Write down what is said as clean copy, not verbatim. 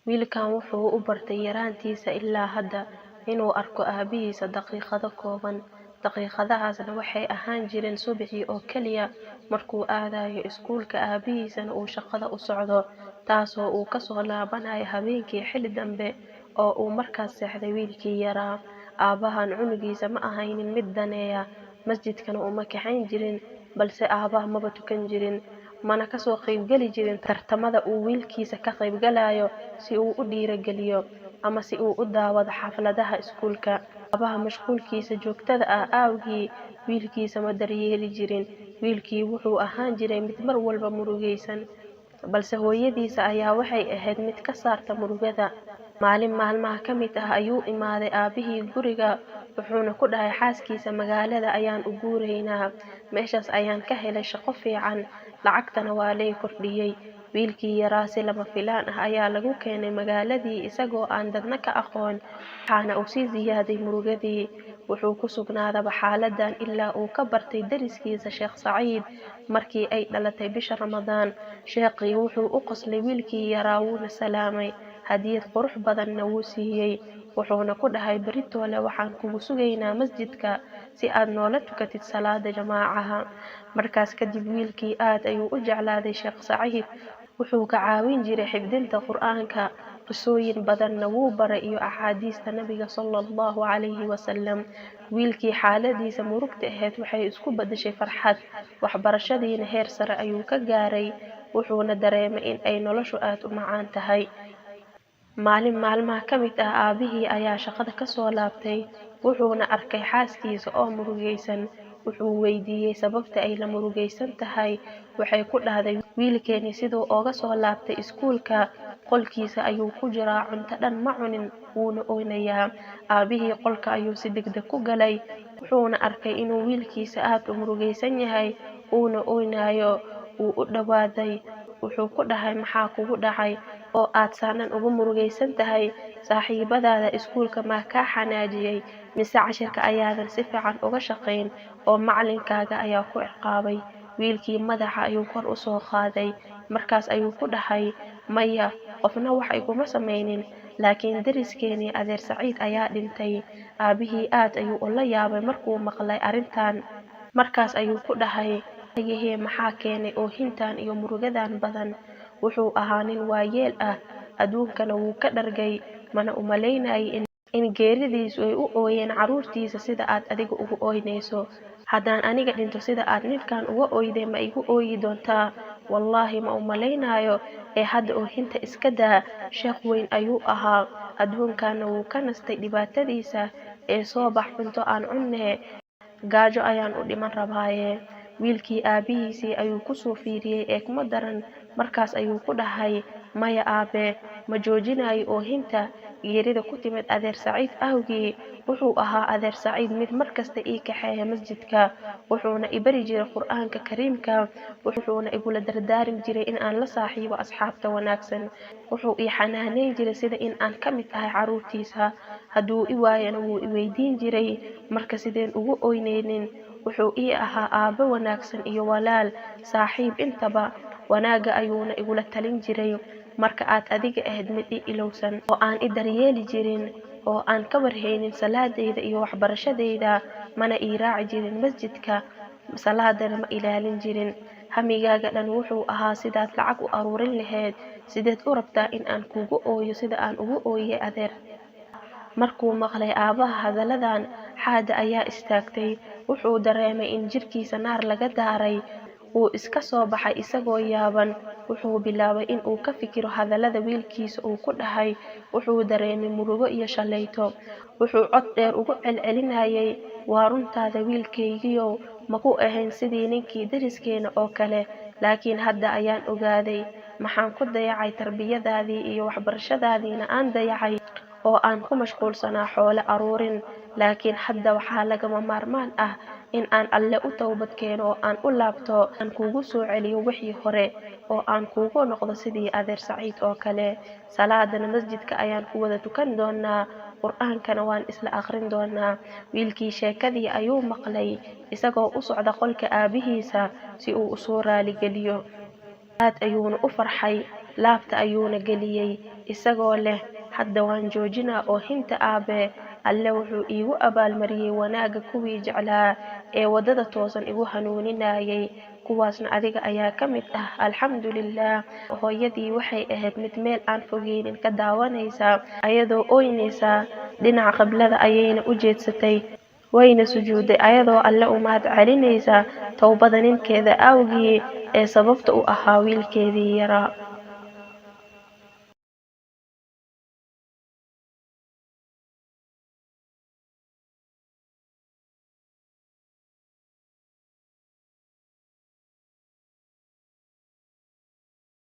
Wiilkan wuxuu u bartay yaraantiisa ilaa hadda inuu arko aabihiisa daqiiqado kooban. Daqiiqadahaasna waxay ahaan jireen subaxii oo keliya markuu aadayo iskuulka aabihiisana uu shaqada u socdo, taasoo uu ka soo laabanayo habeenkii xilli dambe oo uu markaas seexday wiilkii yaraa. Aabahan cunugiisa ma ahaynin mid daneeya, masjidkana uma kaxayn jirin, balse aabaha maba tukan jirin, mana ka soo qaybgeli jirin tartamada uu wiilkiisa ka qaybgalayo si uu u dhiirigeliyo ama si uu u daawado xafladaha iskuulka. Aabaha mashquulkiisa joogtada ah awgii, wiilkiisa ma daryeeli jirin. Wiilkii wuxuu ahaan jiray mid mar walba murugaysan, balse hooyadiisa ayaa waxay ahayd mid ka saarta murugada. Maalin maalmaha ka mid ah ayuu imaaday aabihii guriga, wuxuuna ku dhahay xaaskiisa, magaalada ayaan u guuraynaa, meeshaas ayaan ka helay shaqo fiican, lacagtana waa lay kordhiyey. Wiilkii yaraa si lama filaan ah ayaa lagu keenay magaaladii isagoo aan dadna ka aqoon, waxaana uu sii ziyaaday murugadii. Wuxuu ku sugnaadaba xaaladan ilaa uu ka bartay deriskiisa Sheekh Saciid. Markii ay dhalatay bisha Ramadaan, sheekhii wuxuu u qoslay wiilkii yaraa wuuna salaamay, hadiyad qurux badanna wuu siiyey. wuxuuna ku dhahay beritoole waxaan kugu sugaynaa masjidka si aad noola tukatid salaada jamaacaha. Markaas kadib wiilkii aad ayuu u jeclaaday Sheekh Saciid, wuxuu ka caawin jiray xifdinta Qur'aanka, qisooyin badanna wuu baray iyo axaadiista Nabiga sallallahu calayhi wasallam. Wiilkii xaaladiisa murugta ahayd waxay isku bedeshay farxad, waxbarashadiina heer sare ayuu ka gaaray, wuxuuna dareemay in ay noloshu aad u macaan tahay. Maalin maalmaha ka mid ah aabihii ayaa shaqada ka soo laabtay, wuxuuna arkay xaaskiisa oo murugaysan. Wuxuu weydiiyey sababta ay la murugaysan tahay. Waxay ku dhahday wiilkeeni siduu ooga soo laabtay iskuulka, qolkiisa ayuu ku jiraa, cunto dhan ma cunin, wuuna oynayaa. Aabihii qolka ayuu si degdeg ku galay, wuxuuna arkay inuu wiilkiisa aad u murugaysan yahay, uuna oynayo. Wuu u dhawaaday, wuxuu ku dhahay maxaa kugu dhacay oo aad saanan ugu murugaysan tahay? Saaxiibadaada iskuulka maa kaa xanaajiyey, mise cashirka ayaadan si fiican uga shaqayn oo macalinkaaga ayaa ku ciqaabay? Wiilkii madaxa ayuu kor u soo qaaday, markaas ayuu ku dhahay maya, qofna wax iguma samaynin, laakiin deriskeenii adeer Saciid ayaa dhintay. Aabihii aad ayuu ula yaabay markuu maqlay arrintan, markaas ayuu ku dhahay ayahee maxaa keenay oohintan iyo murugadan badan? Wuxuu ahaa nin waayeel ah, adduunkana wuu ka dhargay, mana u malaynayay in geeridiisu ay u ooyeen carruurtiisa sida aad adiga ugu ooynayso. Haddaan aniga dhinto sida aad ninkan uga ooyday ma igu ooyi doontaa? Wallaahi ma u malaynayo, ee hadda oohinta iska daa. Sheekh weyn ayuu ahaa, adduunkana wuu ka nastay dhibaatadiisa, ee soo bax cunto aan cunnee, gaajo ayaan u dhiman rabaaye. Wiilkii aabihiisii ayuu ku soo fiiriyey eegmo daran, markaas ayuu ku dhahay maya aabe, ma joojinayo oohinta. Geerida ku timid adeer Saciid awgii. Wuxuu ahaa adeer Saciid mid markasta ii kaxeeya masjidka, wuxuuna i bari jiray Qur'aanka Kariimka, wuxuuna igula dardaarmi jiray in aan la saaxiibo asxaabta wanaagsan. Wuxuu ii xanaaneyn jiray sida in aan ka mid ahay carruurtiisa, hadduu i waayana wuu i weydiin jiray, marka sideen ugu ooynaynin. Wuxuu ii ahaa aabe wanaagsan iyo walaal, saaxiib intaba. Wanaaga ayuuna igula talin jiray. Marka aad adiga ahayd mid i ilowsan oo aan i daryeeli jirin, oo aan ka warhaynin salaadayda iyo waxbarashadayda, mana ii raaci jirin masjidka, salaadana ma ilaalin jirin. Hamigaaga dhan wuxuu ahaa sidaad lacag u aruurin lahayd. Sideed u rabtaa in aan kugu ooyo sida aan ugu ooyay adeer? Markuu maqlay aabaha hadalladan, xaada ayaa istaagtay. Wuxuu dareemay in jirkiisa naar laga daaray. Wuu iska soo baxay isagoo yaaban. Wuxuu bilaabay in uu ka fikiro hadallada wiilkiisa uu ku dhahay. Wuxuu dareemay murugo iyo shalayto. Wuxuu cod dheer ugu celcelinayay, waa runtaada wiilkaygiiow, ma ku ahayn sidii ninkii deriskeena oo kale, laakiin hadda ayaan ogaaday. Maxaan ku dayacay tarbiyadaadii iyo waxbarashadaadiina aan dayacay, oo aan ku mashquulsanaa xoolo aruurin. Laakiin hadda waxaa lagama maarmaan ah in aan alle u towbad keeno oo aan u laabto, aan kugu soo celiyo wixii hore, oo aan kugu noqdo sidii adeer Saciid oo kale. Salaadana masjidka ayaan ku wada tukan doonaa, Qur'aankana waan isla akhrin doonaa. Wiilkii sheekadii ayuu maqlay, isagoo u socda qolka aabihiisa si uu u soo raaligeliyo. Aad ayuuna u farxay, laabta ayuuna geliyey isagoo leh hadda waan joojinaa oohinta aabe. Alle wuxuu iigu abaalmariyey wanaagga kuwii jeclaa ee waddada toosan igu hanuuninayay, kuwaasna adiga ayaa ka mid ah. Alxamdulillaah. Hooyadii waxay ahayd mid meel aan fogeynin ka daawanaysa ayadoo ooynaysa, dhinaca qiblada ayayna u jeedsatay wayna sujuuday ayadoo Alle u mahad celinaysa towbada ninkeeda awgii ee sababta u ahaa wiilkeedii yaraa.